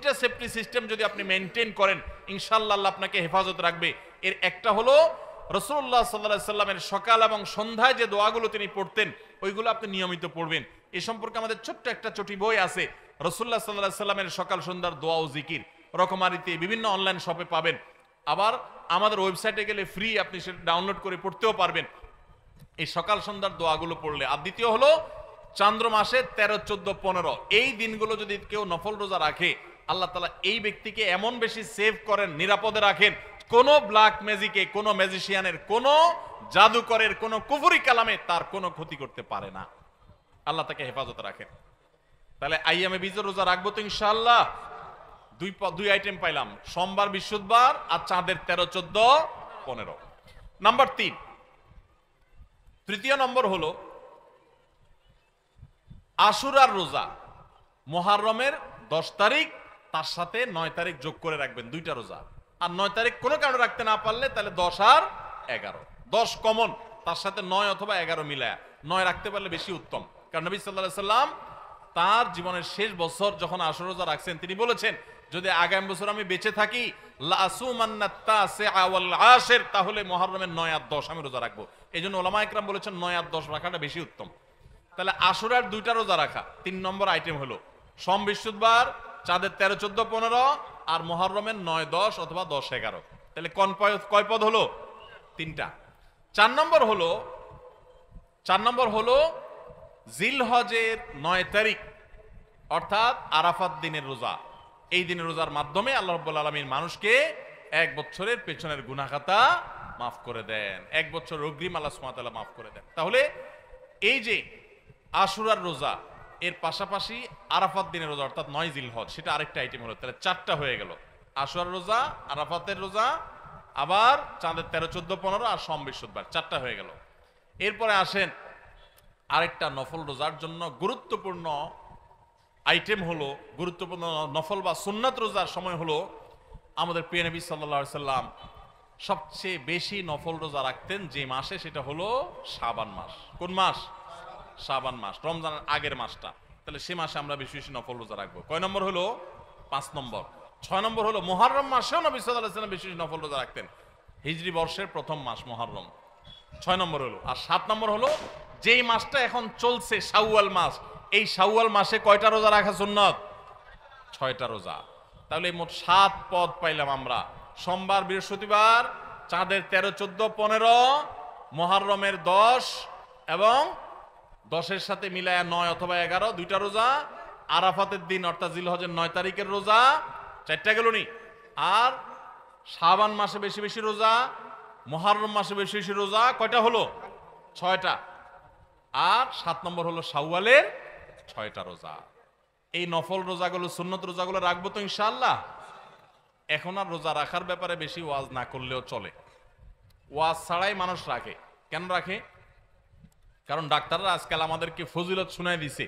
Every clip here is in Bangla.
দুইটা সেফটি সিস্টেম যদি আপনি মেনটেন করেন, ইনশাআল্লাহ আল্লাহ আপনাকে হেফাজত রাখবে। এর একটা হলো রাসূলুল্লাহ সাল্লাল্লাহু আলাইহি সাল্লামের সকাল এবং সন্ধ্যায় যে দোয়াগুলো তিনি পড়তেন ওইগুলো আপনি নিয়মিত পড়বেন। এ সম্পর্কে আমাদের ছোট্ট একটা ছোটি বই আছে, রাসূলুল্লাহ সাল্লাল্লাহু আলাইহি সাল্লামের সকাল সন্ধ্যার দোয়া ও জিকির, রকমারিতে বিভিন্ন অনলাইন শপে পাবেন। আবার আমাদের ওয়েবসাইটে গেলে ফ্রি, আপনি সেটা ডাউনলোড করে পড়তেও পারবেন এই সকাল সন্ধ্যার দোয়াগুলো পড়লে। আর দ্বিতীয় হলো চান্দ্র মাসে 13, 14, 15 এই দিনগুলো যদি কেউ নফল রোজা রাখে, আল্লাহ তাআলা এই ব্যক্তিকে এমন বেশি সেভ করেন, নিরাপদে রাখেন, কোনো ব্ল্যাক ম্যাজিকে, কোনো ম্যাজিশিয়ানের, কোনো জাদুকরের, কোনো কুফরি কালামে তার কোনো ক্ষতি করতে পারে না। আল্লাহ তাকে হেফাজত রাখেন। তাহলে আইয়ামে বীজের রোজা রাখবো তো ইনশাআল্লাহ। দুই আইটেম পাইলাম, সোমবার, বৃহস্পতিবার আর চাঁদের 13, 14, 15। নাম্বার 3, তৃতীয় নম্বর হলো আশুরার রোজা। মুহররমের 10 তারিখ তার সাথে 9 তারিখ যোগ করে রাখবেন, দুইটা রোজা। আর 9 তারিখ কোনো কারণে রাখতে না পারলে তাহলে 10 আর 11, 10 কমন, তার সাথে 9 অথবা 11 মিলায়া 9 রাখতে পারলে বেশি উত্তম। কারণ নবী সাল্লাল্লাহু আলাইহি সাল্লাম তার জীবনের শেষ বছর যখন আশুরা রোজা রাখছেন, তিনি বলেছেন যদি আগামী বছর আমি বেঁচে থাকি তাহলে মুহররমের 9 আর 10 আমি রোজা রাখবো। এই জন্য ওলামা ইকরাম বলেছেন 9 আর 10 রাখাটা বেশি উত্তম। তাহলে আশুরার দুইটা রোজা রাখা 3 নম্বর আইটেম হলো সোম, বৃহস্পতিবার, চাঁদের 13, 14, 15 আর মুহররমের 9, 10 অথবা 10, 11। তাহলে কয় পদ হলো? 3টা। 4 নম্বর হলো জিলহজের 9 তারিখ অর্থাৎ আরাফাত দিনের রোজা। এই দিনের রোজার মাধ্যমে আল্লাহ রাব্বুল আলামিন মানুষকে 1 বছরের পেছনের গুনাহ খাতা মাফ করে দেন, 1 বছর অগ্রিম আল্লাহ সুবহানাহু ওয়া তাআলা মাফ করে দেন। তাহলে এই যে আশুরার রোজা, এর পাশাপাশি আরাফাত দিনের রোজা অর্থাৎ 9 জিলহজ, সেটা আরেকটা আইটেম হলো। তাহলে 4টা হয়ে গেল, আশুরার রোজা, আরাফাতের রোজা, আবার চাঁদের 13, 14, 15 আর সোম, বৃহস্পতিবার, 4টা হয়ে গেল। এরপরে আসেন আরেকটা নফল রোজার জন্য গুরুত্বপূর্ণ আইটেম হলো, গুরুত্বপূর্ণ নফল বা সুন্নাত রোজার সময় হলো আমাদের প্রিয় নবী সাল্লাল্লাহু আলাইহি সাল্লাম সবচেয়ে বেশি নফল রোজা রাখতেন যে মাসে, সেটা হলো শাবান মাস। কোন মাস? শাবান মাস, রমজানের আগের মাসটা। তাহলে সে মাসে আমরা বেশি বেশি নফল রোজা রাখবো। কয় নম্বর হলো? 5 নম্বর। 6 নম্বর হলো মুহররম মাসেও নবী সাল্লাল্লাহু আলাইহি সাল্লাম বেশি বেশি নফল রোজা রাখতেন। হিজরি বর্ষের প্রথম মাস মুহররম, 6 নম্বর হলো। আর 7 নম্বর হলো যেই মাসটা এখন চলছে শাওয়াল মাস, এই শাওয়াল মাসে কয়টা রোজা রাখা সুন্নাত? 6টা রোজা। তাহলে মোট 7 পদ পাইলাম আমরা। সোমবার, বৃহস্পতিবার, চাঁদের 13, 14, 15, মুহররমের 10 এবং 10-এর সাথে মিলায়া 9 অথবা 11, দুইটা রোজা। আরাফাতের দিন অর্থাৎ জিলহজের 9 তারিখের রোজা, 4টা গেল নি। আর শাবান মাসে বেশি বেশি রোজা, মুহররম মাসে বেশি বেশি রোজা, কয়টা হলো? 6টা। আর 7 নম্বর হলো শাওয়ালের 6টা রোজা। এই নফল রোজাগুলো, সুন্নত রোজাগুলো রাখবো তো ইনশাআল্লাহ। এখন আর রোজা রাখার ব্যাপারে বেশি ওয়াজ না করলেও চলে। ওয়াজ ছাড়াই মানুষ রাখে। কেন রাখে? কারণ ডাক্তাররা আজকাল আমাদেরকে ফজিলত শুনাই দিছে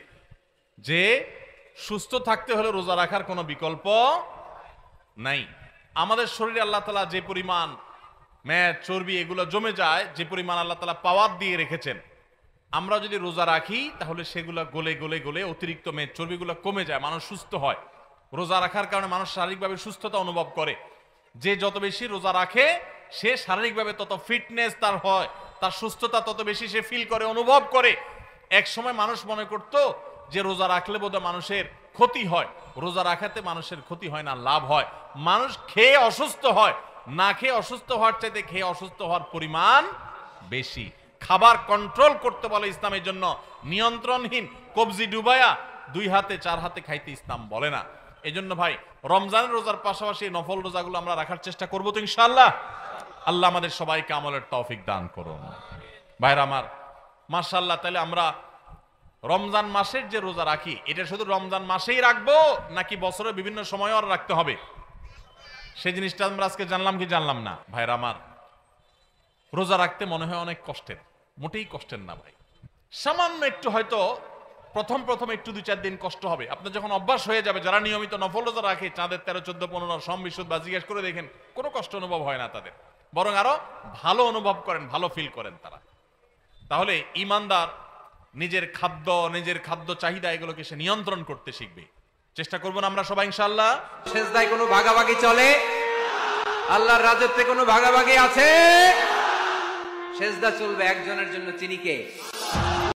যে সুস্থ থাকতে হলে রোজা রাখার কোনো বিকল্প নাই। আমাদের শরীরে আল্লাহ তাআলা যে পরিমাণ মেদ, চর্বি এগুলো জমে যায়, যে পরিমাণ আল্লাহ তাআলা পাওয়ার দিয়ে রেখেছেন, আমরা যদি রোজা রাখি তাহলে সেগুলো গলে গলে গলে অতিরিক্ত মেদ, চর্বিগুলো কমে যায়, মানুষ সুস্থ হয়। রোজা রাখার কারণে মানুষ শারীরিকভাবে সুস্থতা অনুভব করে। যে যত বেশি রোজা রাখে সে শারীরিকভাবে তত ফিটনেস তার হয়, তার সুস্থতা তত বেশি সে ফিল করে, অনুভব করে। এক সময় মানুষ মনে করত যে রোজা রাখলে বোধহয় মানুষের ক্ষতি হয়। রোজা রাখাতে মানুষের ক্ষতি হয় না, লাভ হয়। মানুষ খেয়ে অসুস্থ হয়, না খেয়ে অসুস্থ হওয়ার চাইতে খেয়ে অসুস্থ হওয়ার পরিমাণ বেশি। খাবার কন্ট্রোল করতে বলে ইসলামের জন্য, নিয়ন্ত্রণহীন কবজি ডুবায়া 2 হাতে 4 হাতে খাইতে ইসলাম বলে না। এই জন্য ভাই রমজানের রোজার পাশাপাশি নফল রোজাগুলো আমরা রাখার চেষ্টা করবো তো ইনশাআল্লাহ। আল্লাহ আমাদের সবাইকে আমলের তৌফিক দান করুন। ভাইরা আমার, মাশাআল্লাহ। তাহলে আমরা রমজান মাসের যে রোজা রাখি, এটা শুধু রমজান মাসেই রাখবো নাকি বছরের বিভিন্ন সময়ও আর রাখতে হবে? সেই জিনিসটা আমরা আজকে জানলাম কি জানলাম না? ভাইরা আমার, রোজা রাখতে মনে হয় অনেক কষ্টের, মোটেই কষ্টের না ভাই। সামান্য একটু হয়তো প্রথম একটু 2-4 দিন কষ্ট হবে। আপনার যখন অভ্যাস হয়ে যাবে, যারা নিয়মিত নফল রোজা রাখে, চাঁদের 13, 14, 15, সোম, বৃহস্পতিবার, জিজ্ঞেস করে দেখেন কোনো কষ্ট অনুভব হয় না তাদের, বরং আরো ভালো অনুভব করেন, ভালো ফিল করেন তারা। তাহলে ইমানদার নিজের খাদ্য চাহিদা এগুলোকে সে নিয়ন্ত্রণ করতে শিখবে। চেষ্টা করবো না আমরা সবাই ইনশাআল্লাহ? সেজদায় কোনো ভাগাভাগি চলে? আল্লাহর রাজত্বে কোনো ভাগাভাগি আছে? সেজদা চলবে একজনের জন্য, তিনি কে?